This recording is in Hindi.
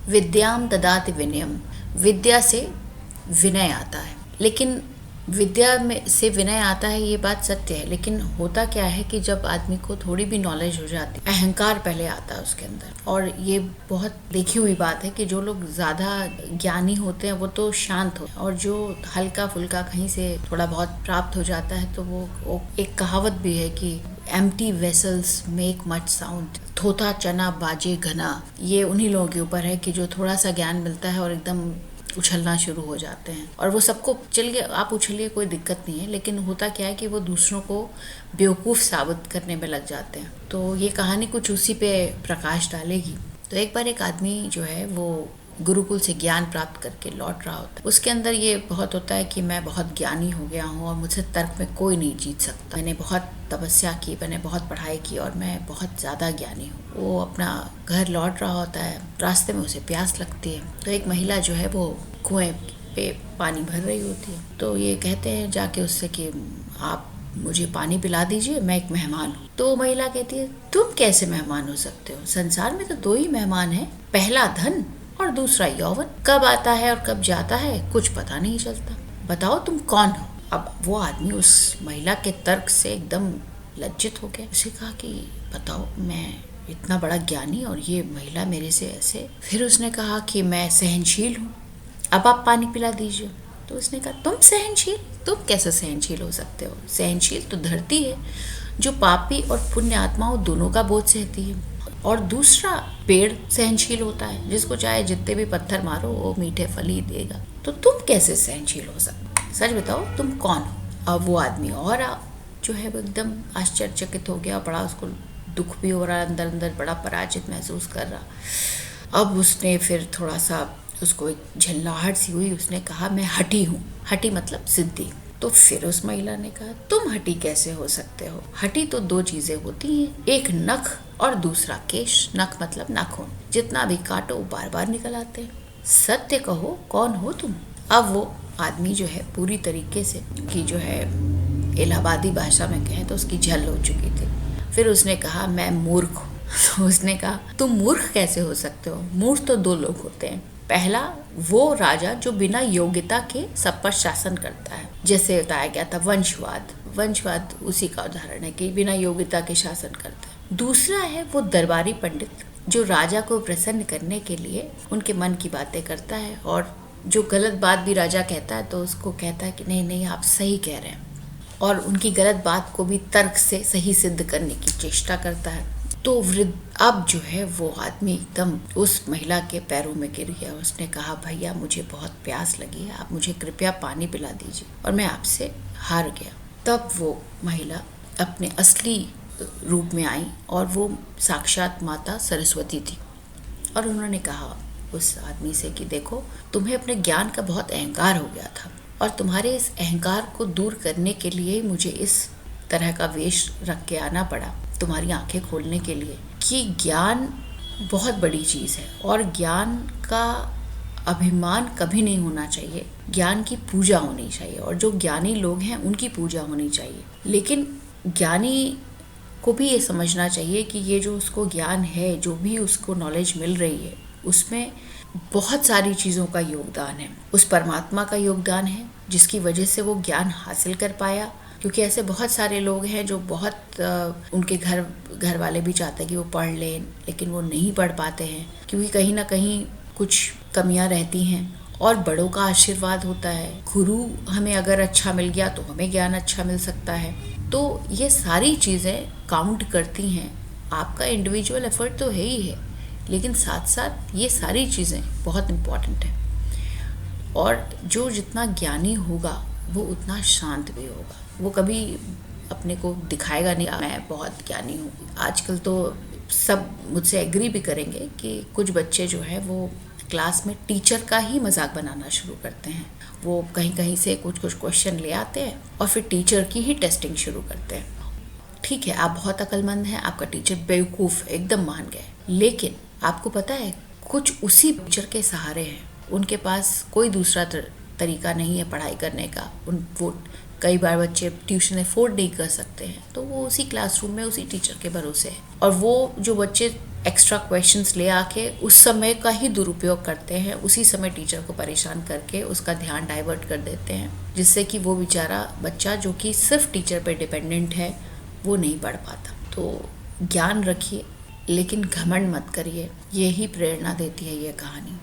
विद्याम ददाति विनयम। विद्या से विनय आता है, लेकिन विद्या में से विनय आता है, ये बात सत्य है। लेकिन होता क्या है कि जब आदमी को थोड़ी भी नॉलेज हो जाती है, अहंकार पहले आता है उसके अंदर। और ये बहुत देखी हुई बात है कि जो लोग ज़्यादा ज्ञानी होते हैं वो तो शांत हो, और जो हल्का फुल्का कहीं से थोड़ा बहुत प्राप्त हो जाता है तो वो एक कहावत भी है कि empty vessels make much sound, थोथा चना बाजे घना। ये उन्हीं लोगों के ऊपर है कि जो थोड़ा सा ज्ञान मिलता है और एकदम उछलना शुरू हो जाते हैं। और वो सबको चलिए आप उछलिए, कोई दिक्कत नहीं है, लेकिन होता क्या है कि वो दूसरों को बेवकूफ़ साबित करने में लग जाते हैं। तो ये कहानी कुछ उसी पे प्रकाश डालेगी। तो एक बार एक आदमी जो है वो गुरुकुल से ज्ञान प्राप्त करके लौट रहा होता है। उसके अंदर ये बहुत होता है कि मैं बहुत ज्ञानी हो गया हूँ और मुझसे तर्क में कोई नहीं जीत सकता। मैंने बहुत तपस्या की, मैंने बहुत पढ़ाई की और मैं बहुत ज़्यादा ज्ञानी हूँ। वो अपना घर लौट रहा होता है, रास्ते में उसे प्यास लगती है। तो एक महिला जो है वो कुएं पे पानी भर रही होती है। तो ये कहते हैं जाके उससे कि आप मुझे पानी पिला दीजिए, मैं एक मेहमान हूँ। तो महिला कहती है तुम कैसे मेहमान हो सकते हो, संसार में तो दो ही मेहमान हैं, पहला धन और दूसरा यौवन। कब आता है और कब जाता है कुछ पता नहीं चलता, बताओ तुम कौन हो। अब वो आदमी उस महिला के तर्क से एकदम लज्जित हो गया। उसे कहा कि बताओ, मैं इतना बड़ा ज्ञानी और ये महिला मेरे से ऐसे। फिर उसने कहा कि मैं सहनशील हूँ, अब आप पानी पिला दीजिए। तो उसने कहा तुम सहनशील, तुम कैसे सहनशील हो सकते हो, सहनशील तो धरती है जो पापी और पुण्य आत्माओं दोनों का बोझ सहती है। और दूसरा पेड़ सहनशील होता है, जिसको चाहे जितने भी पत्थर मारो वो मीठे फल ही देगा। तो तुम कैसे सहनशील हो सकते, सच बताओ तुम कौन हो। अब वो आदमी और जो है वो एकदम आश्चर्यचकित हो गया, बड़ा उसको दुख भी हो रहा, अंदर अंदर बड़ा पराजित महसूस कर रहा। अब उसने फिर थोड़ा सा उसको एक झल्लाहट सी हुई। उसने कहा मैं हठी हूँ। हठी मतलब सिद्धि। तो फिर उस महिला ने कहा तुम हठी कैसे हो सकते हो, हठी तो दो चीजें होती हैं, एक नख और दूसरा केश। नख मतलब नाखून, जितना भी काटो बार बार निकल आते हैं। सत्य कहो कौन हो तुम। अब वो आदमी जो है पूरी तरीके से की जो है इलाहाबादी भाषा में कहें तो उसकी झल हो चुकी थी। फिर उसने कहा मैं मूर्ख हूँ। तो उसने कहा तुम मूर्ख कैसे हो सकते हो, मूर्ख तो दो लोग होते हैं, पहला वो राजा जो बिना योग्यता के सब पर शासन करता है, जैसे बताया गया था वंशवाद। वंशवाद उसी का उदाहरण है कि बिना योग्यता के शासन करता है। दूसरा है वो दरबारी पंडित जो राजा को प्रसन्न करने के लिए उनके मन की बातें करता है, और जो गलत बात भी राजा कहता है तो उसको कहता है कि नहीं नहीं आप सही कह रहे हैं, और उनकी गलत बात को भी तर्क से सही सिद्ध करने की चेष्टा करता है। तो वृद्ध अब जो है वो आदमी एकदम उस महिला के पैरों में गिर गया। उसने कहा भैया मुझे बहुत प्यास लगी है, आप मुझे कृपया पानी पिला दीजिए, और मैं आपसे हार गया। तब वो महिला अपने असली रूप में आई और वो साक्षात माता सरस्वती थी। और उन्होंने कहा उस आदमी से कि देखो तुम्हें अपने ज्ञान का बहुत अहंकार हो गया था, और तुम्हारे इस अहंकार को दूर करने के लिए मुझे इस तरह का वेश रख के आना पड़ा, तुम्हारी आंखें खोलने के लिए कि ज्ञान बहुत बड़ी चीज़ है और ज्ञान का अभिमान कभी नहीं होना चाहिए, ज्ञान की पूजा होनी चाहिए, और जो ज्ञानी लोग हैं उनकी पूजा होनी चाहिए। लेकिन ज्ञानी को भी ये समझना चाहिए कि ये जो उसको ज्ञान है, जो भी उसको नॉलेज मिल रही है, उसमें बहुत सारी चीज़ों का योगदान है। उस परमात्मा का योगदान है जिसकी वजह से वो ज्ञान हासिल कर पाया। क्योंकि ऐसे बहुत सारे लोग हैं जो बहुत उनके घर वाले भी चाहते हैं कि वो पढ़ लें, लेकिन वो नहीं पढ़ पाते हैं क्योंकि कहीं ना कहीं कुछ कमियां रहती हैं। और बड़ों का आशीर्वाद होता है, गुरु हमें अगर अच्छा मिल गया तो हमें ज्ञान अच्छा मिल सकता है। तो ये सारी चीज़ें काउंट करती हैं। आपका इंडिविजुअल एफर्ट तो है ही है, लेकिन साथ साथ ये सारी चीज़ें बहुत इम्पॉर्टेंट है। और जो जितना ज्ञानी होगा वो उतना शांत भी होगा। वो कभी अपने को दिखाएगा नहीं मैं बहुत ज्ञानी हूँ। आजकल तो सब मुझसे एग्री भी करेंगे कि कुछ बच्चे जो है वो क्लास में टीचर का ही मजाक बनाना शुरू करते हैं। वो कहीं कहीं से कुछ क्वेश्चन ले आते हैं और फिर टीचर की ही टेस्टिंग शुरू करते हैं। ठीक है, आप बहुत अक्लमंद हैं, आपका टीचर बेवकूफ़ एकदम मान गए, लेकिन आपको पता है कुछ उसी टीचर के सहारे हैं, उनके पास कोई दूसरा तरीका नहीं है पढ़ाई करने का। वो कई बार बच्चे ट्यूशन अफोर्ड नहीं कर सकते हैं, तो वो उसी क्लासरूम में उसी टीचर के भरोसे है। और वो जो बच्चे एक्स्ट्रा क्वेश्चंस ले आके उस समय का ही दुरुपयोग करते हैं, उसी समय टीचर को परेशान करके उसका ध्यान डाइवर्ट कर देते हैं, जिससे कि वो बेचारा बच्चा जो कि सिर्फ टीचर पे डिपेंडेंट है वो नहीं पढ़ पाता। तो ज्ञान रखिए लेकिन घमंड मत करिए, यही प्रेरणा देती है ये कहानी।